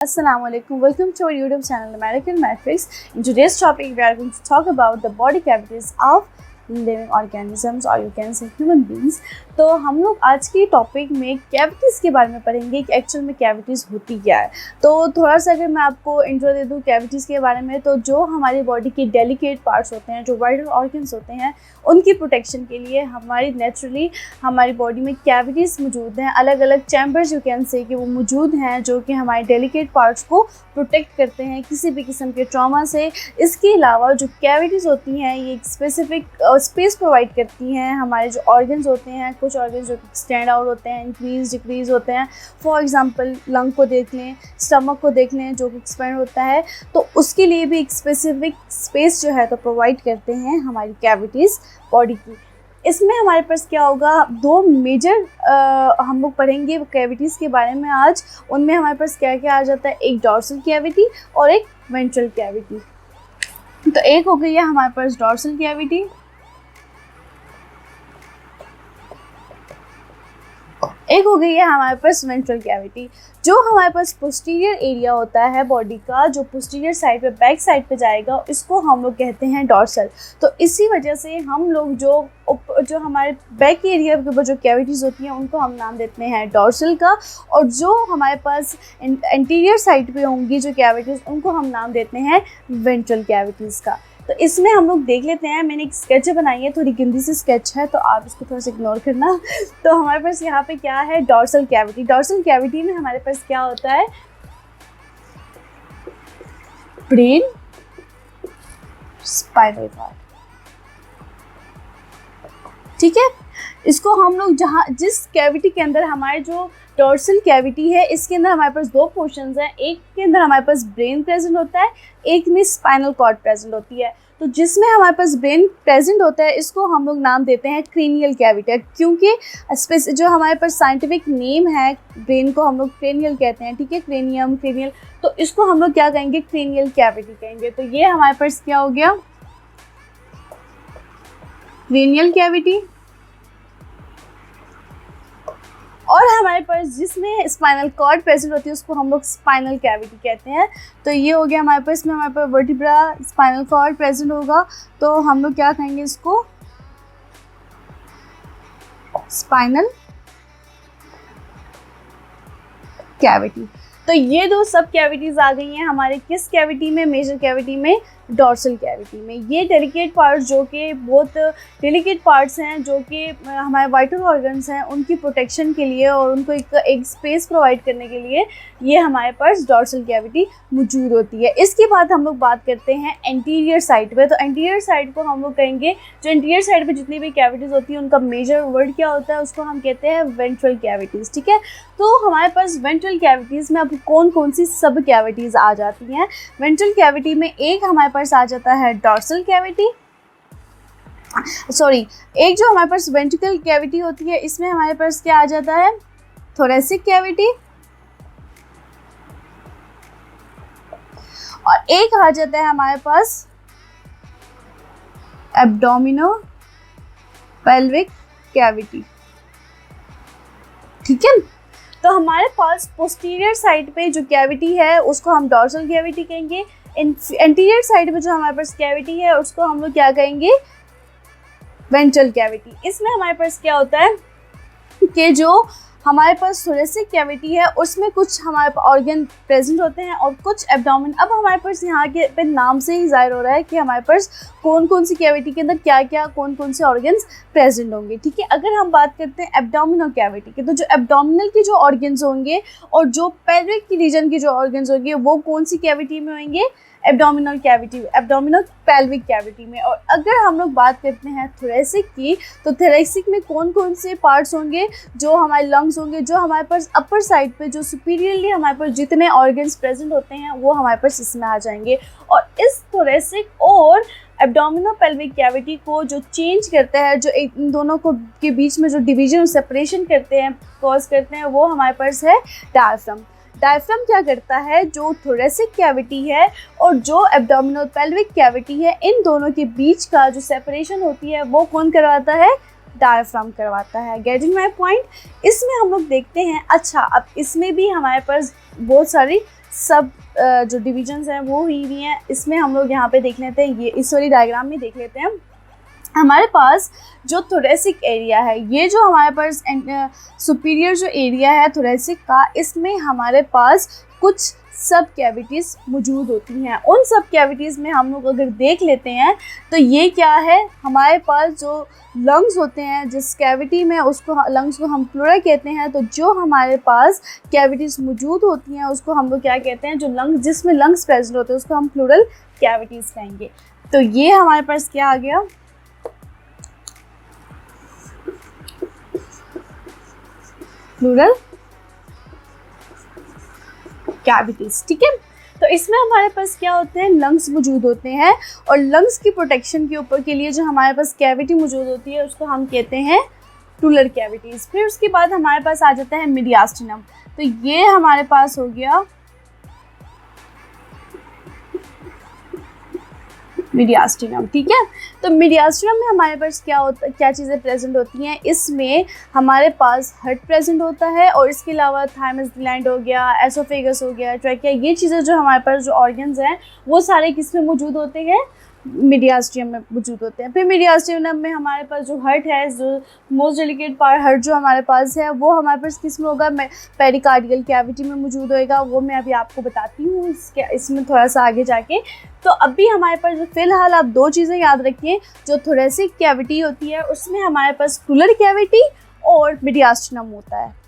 Assalamu alaikum. Welcome to our YouTube channel American Matrix. In today's topic, we are going to talk about the body cavities of living organisms or you can say human beings. तो हम लोग आज के topic में cavities के बारे में पढ़ेंगे कि एक्चुअल में कैविटीज़ होती क्या है। तो थोड़ा सा अगर मैं आपको इंट्रो दे दूँ कैविटीज़ के बारे में, तो जो हमारी बॉडी के डेलिकेट पार्ट्स होते हैं, जो वाइटल ऑर्गन्स होते हैं, उनकी प्रोटेक्शन के लिए नेचुरली हमारी बॉडी में कैविटीज़ मौजूद हैं। अलग अलग चैम्बर्स यू कैन से कि वो मौजूद हैं जो कि हमारे डेलिकेट पार्ट्स को प्रोटेक्ट करते हैं किसी भी किस्म के ट्रॉमा से। इसके अलावा जो कैविटीज़ होती हैं ये एक स्पेसिफिक स्पेस प्रोवाइड करती हैं। हमारे जो ऑर्गन्स होते हैं, कुछ ऑर्गन्स जो स्टैंड आउट होते हैं, इंक्रीज डिक्रीज होते हैं। फॉर एग्जांपल लंग को देख लें, स्टमक को देख लें जो कि एक्सपेंड होता है, तो उसके लिए भी एक स्पेसिफिक स्पेस जो है तो प्रोवाइड करते हैं हमारी कैविटीज़ बॉडी की। इसमें हमारे पास क्या होगा, दो मेजर हम लोग पढ़ेंगे कैविटीज़ के बारे में आज। उनमें हमारे पास क्या क्या आ जाता है, एक डॉर्सल कैविटी और एक वेंट्रल कैविटी। तो एक हो गई है हमारे पास डॉर्सल कैविटी, एक हो गई है हमारे पास वेंट्रल कैविटी। जो हमारे पास पोस्टीरियर एरिया होता है बॉडी का, जो पोस्टीरियर साइड पे बैक साइड पे जाएगा, इसको हम लोग कहते हैं डॉर्सल। तो इसी वजह से हम लोग जो हमारे बैक एरिया के ऊपर जो कैविटीज़ होती हैं उनको हम नाम देते हैं डॉर्सल का, और जो हमारे पास एंटीरियर साइड पे होंगी जो कैविटीज़, उनको हम नाम देते हैं वेंट्रल कैविटीज़ का। तो इसमें हम लोग देख लेते हैं, मैंने एक स्केच बनाई है, थोड़ी गंदी सी स्केच है तो आप इसको थोड़ा सा इग्नोर करना। तो हमारे पास यहाँ पे क्या है, डॉर्सल कैविटी। डॉर्सल कैविटी में हमारे पास क्या होता है, ब्रेन, स्पाइनल कॉर्ड, ठीक है। इसको हम लोग जिस कैविटी के अंदर हमारे जो डॉर्सल कैविटी है, इसके अंदर हमारे पास दो पोर्शंस हैं। एक के अंदर हमारे पास ब्रेन प्रेजेंट होता है, एक में स्पाइनल कॉर्ड प्रेजेंट होती है। तो जिसमें हमारे पास ब्रेन प्रेजेंट होता है इसको हम लोग नाम देते हैं क्रेनियल कैविटी, क्योंकि जो हमारे पास साइंटिफिक नेम है ब्रेन को हम लोग क्रेनियल कहते हैं, ठीक है, क्रेनियम, क्रेनियल। तो इसको हम लोग क्या कहेंगे, क्रेनियल कैविटी कहेंगे। तो ये हमारे पास क्या हो गया, क्रेनियल कैविटी। और हमारे पास जिसमें स्पाइनल कॉर्ड प्रेजेंट होती है उसको हम लोग स्पाइनल कैविटी कहते हैं। तो ये हो गया हमारे पास, में हमारे पास वर्टिब्रा, स्पाइनल कॉर्ड प्रेजेंट होगा, तो हम लोग क्या कहेंगे इसको, स्पाइनल कैविटी। तो ये दो सब कैविटीज़ आ गई हैं हमारे किस कैविटी में, मेजर कैविटी में, डॉर्सल कैविटी में। ये डेलिकेट पार्ट्स जो कि बहुत डेलिकेट पार्ट्स हैं, जो कि हमारे वाइटल ऑर्गन्स हैं, उनकी प्रोटेक्शन के लिए और उनको एक स्पेस प्रोवाइड करने के लिए ये हमारे पास डॉर्सल कैविटी मौजूद होती है। इसके बाद हम लोग बात करते हैं एंटीरियर साइड पे। तो एंटीरियर साइड को हम लोग कहेंगे, जो एंटीरियर साइड पे जितनी भी कैविटीज़ होती हैं उनका मेजर वर्ड क्या होता है, उसको हम कहते हैं वेंट्रल कैविटीज़, ठीक है। तो हमारे पास वेंट्रल कैविटीज़ में अब कौन कौन सी सब कैविटीज़ आ जाती हैं। वेंट्रल कैविटी में एक हमारे पास आ जाता है डॉर्सल कैविटी, सॉरी, एक जो हमारे पास वेंट्रिकल कैविटी होती है इसमें हमारे पास क्या आ जाता है, थोरेसिक कैविटी, और एक आ जाता है हमारे पास एब्डोमिनो पेल्विक कैविटी, ठीक है। तो हमारे पास पोस्टीरियर साइड पे जो कैविटी है उसको हम डॉर्सल कैविटी कहेंगे। एंटीरियर साइड पे जो हमारे पास कैविटी है उसको हम लोग क्या कहेंगे, वेंट्रल कैविटी। इसमें हमारे पास क्या होता है कि जो हमारे पास थोरेसिक कैविटी है उसमें कुछ हमारे पास ऑर्गन प्रेजेंट होते हैं और कुछ एब्डोमेन। अब हमारे पास यहाँ के पे नाम से ही जाहिर हो रहा है कि हमारे पास कौन कौन सी कैविटी के अंदर क्या क्या कौन कौन से ऑर्गन्स प्रेजेंट होंगे, ठीक है। अगर हम बात करते हैं एब्डोमिनल कैविटी की, तो जो एब्डोमिनल की जो ऑर्गन्स होंगे और जो पेल्विक की रीजन की जो ऑर्गन्स होंगे वो कौन सी कैविटी में होंगे, abdominal cavity, abdominal pelvic cavity में। और अगर हम लोग बात करते हैं थोरेसिक की, तो थोरेसिक में कौन कौन से पार्ट्स होंगे, जो हमारे लंग्स होंगे, जो हमारे पास अपर साइड पे जो सुपीरियरली हमारे पास जितने ऑर्गन्स प्रेजेंट होते हैं वो हमारे पास इसमें आ जाएंगे। और इस थोरेसिक और एब्डोमिनो पेल्विक कैविटी को जो चेंज करता है, जो इन दोनों को के बीच में जो डिवीजन सेपरेशन करते हैं, कॉज करते हैं, वो हमारे पास है डायफ्राम। डायफ्राम क्या करता है, जो थोरेसिक कैविटी है और जो एब्डोमिनल पेल्विक कैविटी है, इन दोनों के बीच का जो सेपरेशन होती है वो कौन करवाता है, डायफ्राम करवाता है। Getting my point. इसमें हम लोग देखते हैं, अच्छा अब इसमें भी हमारे पास बहुत सारी सब जो डिविजन्स हैं वो हुई हुई हैं। इसमें हम लोग यहाँ पे देख लेते हैं, ये इस वाली डायग्राम में देख लेते हैं। हमारे पास जो थोरेसिक एरिया है, ये जो हमारे पास सुपीरियर जो एरिया है थोरेसिक का, इसमें हमारे पास कुछ सब कैविटीज़ मौजूद होती हैं। उन सब कैविटीज़ में हम लोग अगर देख लेते हैं तो ये क्या है, हमारे पास जो लंग्स होते हैं, जिस कैविटी में उसको लंग्स को हम प्लूरल कहते हैं। तो जो हमारे पास कैविटीज़ मौजूद होती हैं उसको हम लोग क्या कहते हैं, जो लंग्स जिसमें लंग्स प्रेजेंट होते हैं उसको हम प्लूरल कैविटीज़ कहेंगे। तो ये हमारे पास क्या आ गया, प्लूरल कैविटीज। ठीक है, तो इसमें हमारे पास क्या होते हैं, लंग्स मौजूद होते हैं, और लंग्स की प्रोटेक्शन के ऊपर के लिए जो हमारे पास कैविटी मौजूद होती है उसको हम कहते हैं प्लूरल कैविटीज। फिर उसके बाद हमारे पास आ जाता है मीडियास्टिनम। तो ये हमारे पास हो गया मीडियास्टिनम। ठीक है, तो मीडियास्टिनम में हमारे पास क्या चीज़ें प्रेजेंट होती हैं, इसमें हमारे पास हार्ट प्रेजेंट होता है, और इसके अलावा थाइमस ग्लैंड हो गया, एसोफेगस हो गया, ट्रैकिया, ये चीज़ें जो हमारे पास जो ऑर्गन्स हैं वो सारे किस में मौजूद होते हैं, मीडियास्टिनम में मौजूद होते हैं। फिर मीडियास्टिनम में हमारे पास जो हार्ट है, जो मोस्ट डेलिकेट पार्ट हार्ट जो हमारे पास है, वो हमारे पास किस में होगा, पेरिकार्डियल कैविटी में मौजूद होएगा। वो मैं अभी आपको बताती हूँ इसमें थोड़ा सा आगे जाके। तो अभी हमारे पास जो फिलहाल आप दो चीज़ें याद रखिए, जो थोरेसिक कैविटी होती है उसमें हमारे पास प्लूरल कैविटी और मीडियास्टिनम होता है।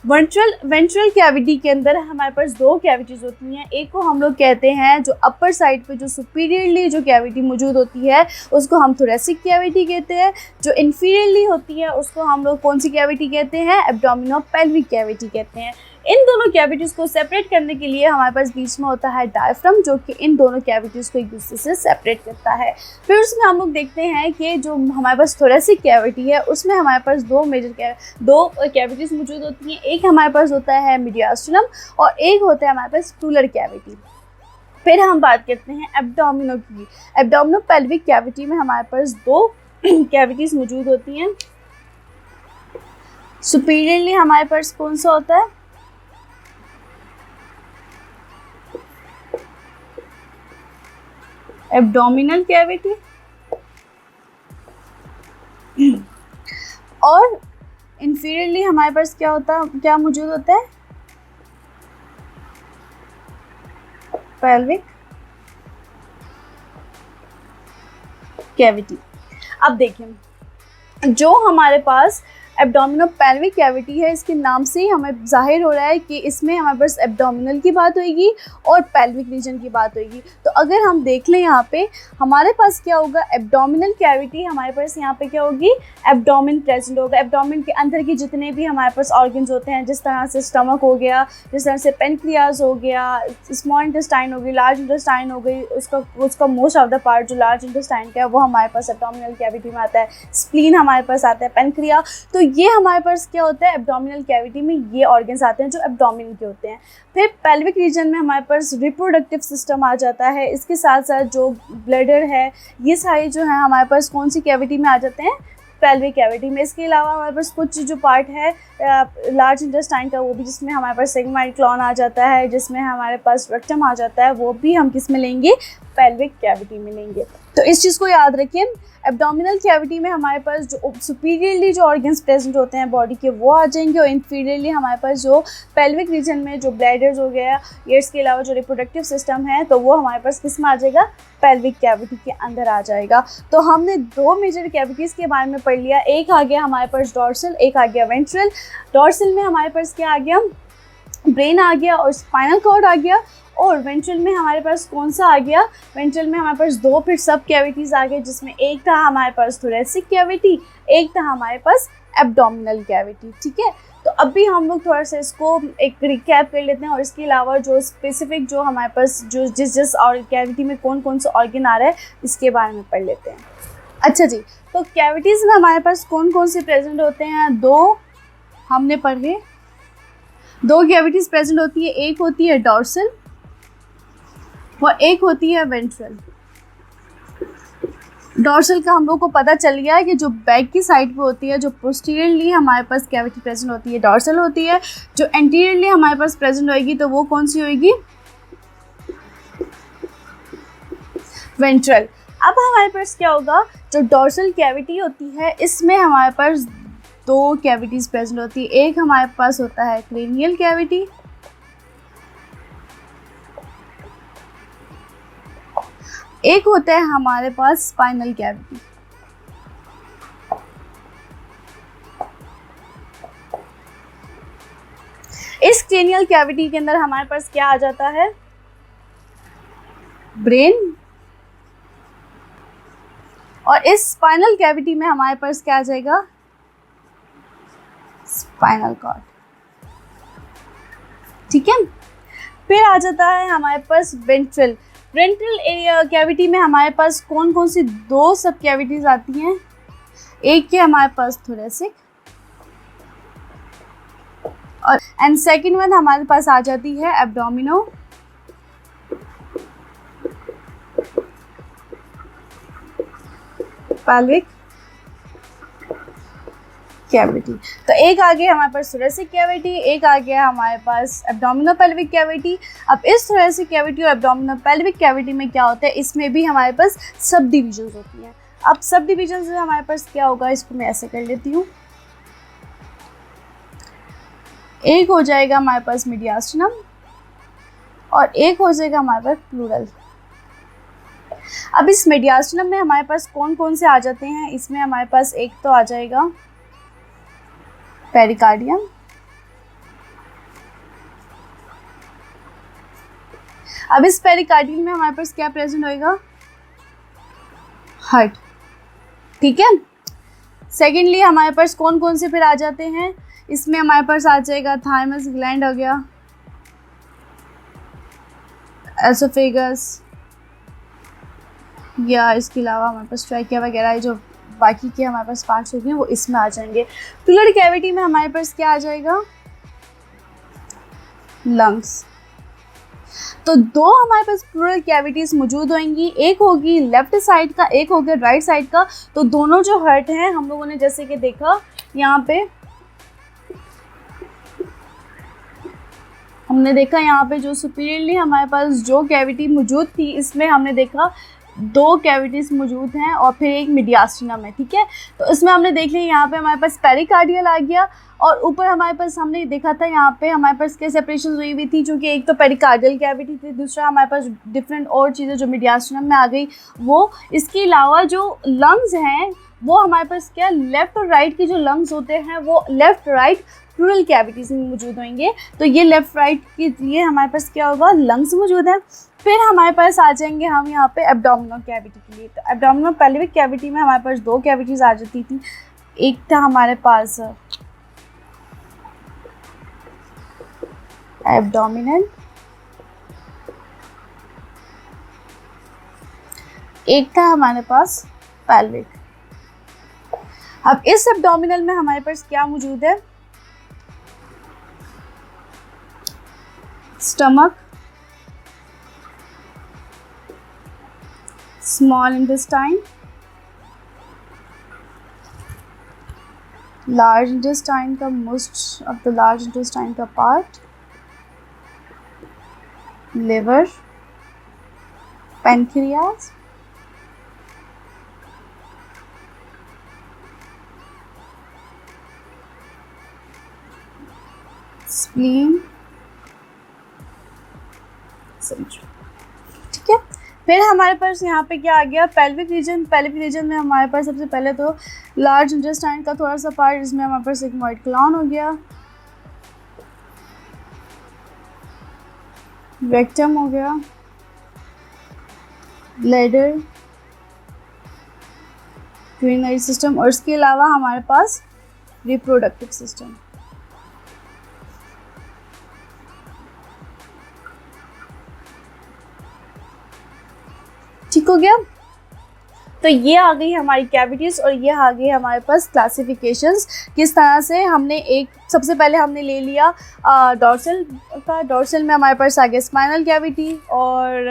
वेंट्रल कैविटी के अंदर हमारे पास दो कैविटीज़ होती हैं। एक को हम लोग कहते हैं, जो अपर साइड पे जो सुपीरियरली जो कैविटी मौजूद होती है उसको हम थोरेसिक कैविटी कहते हैं। जो इन्फीरियरली होती है उसको हम लोग कौन सी कैविटी कहते हैं, एब्डोमिनोपेल्विक कैविटी कहते हैं। इन दोनों कैविटीज़ को सेपरेट करने के लिए हमारे पास बीच में होता है डायफ्राम, जो कि इन दोनों कैविटीज़ को एक दूसरे से सेपरेट करता है। फिर उसमें हम लोग देखते हैं कि जो हमारे पास थोरेसिक कैविटी है उसमें हमारे पास दो कैविटीज़ मौजूद होती हैं। एक हमारे पास होता है मीडियास्टिनम और एक होता है हमारे पास प्लूरल कैविटी। फिर हम बात करते हैं एब्डोमिनो की। एब्डोमिनोपेल्विक कैविटी में हमारे पास दो कैविटीज़ मौजूद होती हैं। सुपीरियरली हमारे पास कौन सा होता है, एब्डोमिनल कैविटी, और इंफीरियरली हमारे पास क्या मौजूद होता है, पेल्विक कैविटी। अब देखिए, जो हमारे पास एब्डोमिनोपेल्विक कैविटी है, इसके नाम से ही हमें जाहिर हो रहा है कि इसमें हमारे पास एब्डोमिनल की बात होगी और पेल्विक रीजन की बात होगी। तो अगर हम देख लें यहाँ पे हमारे पास क्या होगा, एब्डोमिनल कैविटी हमारे पास यहाँ पे क्या होगी, एब्डोमिन प्रेजेंट होगा। एब्डोमिन के अंदर की जितने भी हमारे पास ऑर्गन्स होते हैं, जिस तरह से स्टमक हो गया, जिस तरह से पेनक्रियाज हो गया, स्मॉल इंटेस्टाइन हो गई, लार्ज इंटेस्टाइन हो गई, उसका मोस्ट ऑफ द पार्ट जो लार्ज इंटेस्टाइन का है वो हमारे पास एब्डोमिनल कैविटी में आता है। स्प्लीन हमारे पास आता है, पेनक्रिया, तो ये हमारे पास क्या होता है, एब्डोमिनल कैविटी में ये ऑर्गन्स आते हैं जो एब्डोमिन के होते हैं। फिर पेल्विक रीजन में हमारे पास रिप्रोडक्टिव सिस्टम आ जाता है। इसके साथ साथ जो ब्लैडर है, ये सारे जो है हमारे पास कौन सी कैविटी में आ जाते हैं, पेल्विक कैविटी में। इसके अलावा हमारे पास कुछ जो पार्ट है लार्ज इंटेस्टाइन का, वो भी जिसमें हमारे पास सिग्मोइड क्लॉन आ जाता है, जिसमें हमारे पास रेक्टम आ जाता है, वो भी हम किस में लेंगे, पेल्विक कैविटी में लेंगे। तो इस चीज़ को याद रखें, एब्डोमिनल कैविटी में हमारे पास जो सुपीरियरली जो ऑर्गन्स प्रेजेंट होते हैं बॉडी के वो आ जाएंगे, और इन्फीरियरली हमारे पास जो पेल्विक रीजन में जो ब्लैडर्स हो गया, ईयर्स के अलावा जो रिप्रोडक्टिव सिस्टम है, तो वो हमारे पास किस में आ जाएगा, पेल्विक कैविटी के अंदर आ जाएगा। तो हमने दो मेजर कैविटीज़ के बारे में पढ़ लिया। एक आ गया हमारे पास डॉर्सल, एक आ गया वेंट्रल। डॉर्सल में हमारे पास क्या आ गया, ब्रेन आ गया और स्पाइनल कॉर्ड आ गया। और वेंट्रल में हमारे पास कौन सा आ गया, वेंट्रल में हमारे पास दो फिर सब कैविटीज़ आ गए, जिसमें एक था हमारे पास थोरेसिक कैविटी, एक था हमारे पास एब्डोमिनल कैविटी। ठीक है, तो अभी हम लोग थोड़ा सा इसको एक रिकैप कर लेते हैं, और इसके अलावा जो स्पेसिफिक जो हमारे पास जो जिस और कैविटी में कौन कौन सा ऑर्गन आ रहा है इसके बारे में पढ़ लेते हैं। अच्छा जी, तो कैविटीज़ में हमारे पास कौन कौन से प्रेजेंट होते हैं, दो हमने पढ़े, दो कैविटीज़ प्रेजेंट होती है। एक होती है डॉर्सल और एक होती है वेंट्रल। डॉर्सल का हम लोग को पता चल गया है कि जो बैक की साइड पे होती है, जो पोस्टीरियरली हमारे पास कैविटी प्रेजेंट होती है डॉर्सल होती है, जो एंटीरियरली हमारे पास प्रेजेंट होएगी तो वो कौन सी होएगी, वेंट्रल। अब हमारे पास क्या होगा, जो डॉर्सल कैविटी होती है इसमें हमारे पास दो कैविटीज़ प्रेजेंट होती है। एक हमारे पास होता है क्रेनियल कैविटी, एक होता है हमारे पास स्पाइनल कैविटी। इस क्रेनियल कैविटी के अंदर हमारे पास क्या आ जाता है, ब्रेन, और इस स्पाइनल कैविटी में हमारे पास क्या आ जाएगा, स्पाइनल कॉर्ड। ठीक है, फिर आ जाता है हमारे पास वेंट्रल। वेंट्रल एरिया कैविटी में हमारे पास कौन कौन सी दो सब कैविटीज आती हैं, एक है हमारे पास थोरेसिक और एंड सेकंड वन हमारे पास आ जाती है एब्डोमिनो पेल्विक कैविटी। तो एक आ गया हमारे पास थोरेसिक कैविटी, एक आ गया हमारे पास एब्डोमिनो पेल्विक कैविटी। अब इस थोरेसिक कैविटी और एब्डोमिनो पेल्विक कैविटी में क्या होता है, इसमें भी हमारे पास सब डिविजन्स होती हैं। अब सब डिविजन से हमारे पास क्या होगा, इसको मैं ऐसे कर लेती हूँ। एक हो जाएगा हमारे पास मीडियास्टिनम और एक हो जाएगा हमारे पास प्लूरल। अब इस मीडियास्टिनम में हमारे पास कौन कौन से आ जाते हैं, इसमें हमारे पास एक तो आ जाएगा पेरिकार्डियम, अब इस पेरिकार्डियम में हमारे पास क्या प्रेजेंट होएगा, हार्ट। ठीक है, सेकेंडली हमारे पास कौन कौन से फिर आ जाते हैं, इसमें हमारे पास आ जाएगा थाइमस ग्लैंड हो गया, एसोफेगस, या इसके अलावा हमारे पास ट्रैकिया वगैरह जो बाकी के हमारे पास पार्ट्स होते हैं वो इसमें आ जाएंगे। प्लूरल कैविटी में हमारे पास क्या आ जाएगा, लंग्स। तो दो हमारे पास प्लूरल कैविटीज़ मौजूद होंगी, एक होगी लेफ्ट साइड का, एक होगा राइट साइड का। तो दोनों जो हार्ट हैं हम लोगों ने जैसे कि देखा यहाँ पे, हमने देखा यहाँ पे जो सुपीरियरली हमारे पास जो कैविटी मौजूद थी इसमें हमने देखा दो कैविटीज़ मौजूद हैं और फिर एक मीडियास्टिनम है। ठीक है, तो इसमें हमने देख लिया यहाँ पे हमारे पास पेरिकार्डियल आ गया और ऊपर हमारे पास हमने देखा था यहाँ पे हमारे पास क्या सेपरेशन हुई हुई थी, क्योंकि एक तो पेरिकार्डियल कैविटी थी, दूसरा हमारे पास डिफरेंट और चीज़ें जो मीडियास्टिनम में आ गई वो। इसके अलावा जो लंग्स हैं वो हमारे पास क्या लेफ़्ट और राइट के जो लंग्स होते हैं वो लेफ़्ट राइट प्लूरल कैविटीज़ में मौजूद होंगे। तो ये लेफ़्ट राइट के लिए हमारे पास क्या होगा, लंग्स मौजूद है। फिर हमारे पास आ जाएंगे हम यहाँ पे एब्डोमिनल कैविटी के लिए। तो एब्डोमिनल पेल्विक कैविटी में हमारे पास दो कैविटीज़ आ जाती थी, एक था हमारे पास एब्डोमिनल, एक था हमारे पास पेल्विक। अब इस एब्डोमिनल में हमारे पास क्या मौजूद है, stomach, small intestine, large intestine का most of the large intestine का पार्ट, लिवर, पैनक्रियाज, स्प्लीन, ठीक है। फिर हमारे पास यहाँ पे क्या आ गया, पेल्विक रीजन। पेल्विक रीजन में हमारे पास सबसे पहले तो लार्ज इंटेस्टाइन का थोड़ा सा पार्ट, जिसमें हमारे पास सिग्मोइड कोलन हो गया, रेक्टम हो गया, ब्लैडर, यूरिनरी सिस्टम, और इसके अलावा हमारे पास रिप्रोडक्टिव सिस्टम। ठीक हो गया। तो ये आ गई हमारी कैविटीज़ और ये आ गई हमारे पास क्लासिफिकेशंस। किस तरह से हमने सबसे पहले हमने ले लिया डॉर्सल का। डॉर्सल में हमारे पास आ गया स्पाइनल कैविटी और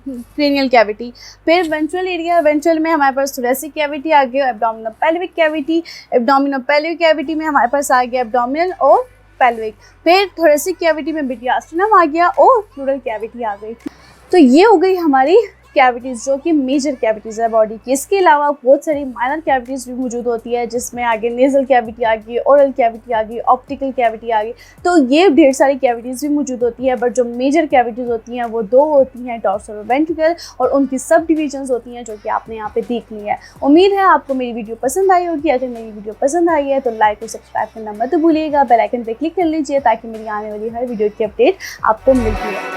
क्रेनियल कैविटी। फिर वेंट्रल एरिया, वेंट्रल में हमारे पास थोरेसिक कैविटी आ गया, एब्डोमिनो पेल्विक कैविटी। एब्डोमिनो पेल्विक कैविटी में हमारे पास आ गया एब्डोमिनल और पेल्विक। फिर थोरेसिक कैविटी में मीडियास्टिनम आ गया और प्लूरल कैविटी आ गई। तो ये हो गई हमारी कैविटीज़ जो कि मेजर कैविटीज़ है बॉडी की। इसके अलावा बहुत सारी माइनर कैविटीज़ भी मौजूद होती है, जिसमें आगे नेज़ल कैविटी आ गई, ओरल कैविटी आ गई, ऑप्टिकल कैविटी आ गई। तो ये ढेर सारी कैविटीज़ भी मौजूद होती है, बट जो मेजर कैविटीज़ होती हैं वो 2 होती हैं, डॉर्सल और वेंट्रिकल, और उनकी सब डिविजन्स होती हैं जो कि आपने यहाँ पे देख ली है। उम्मीद है आपको मेरी वीडियो पसंद आई होगी। अगर मेरी वीडियो पसंद आई है तो लाइक और सब्सक्राइब करना मत भूलिएगा। बेल आइकन पर क्लिक कर लीजिए ताकि मेरी आने वाली हर वीडियो की अपडेट आपको मिलती है।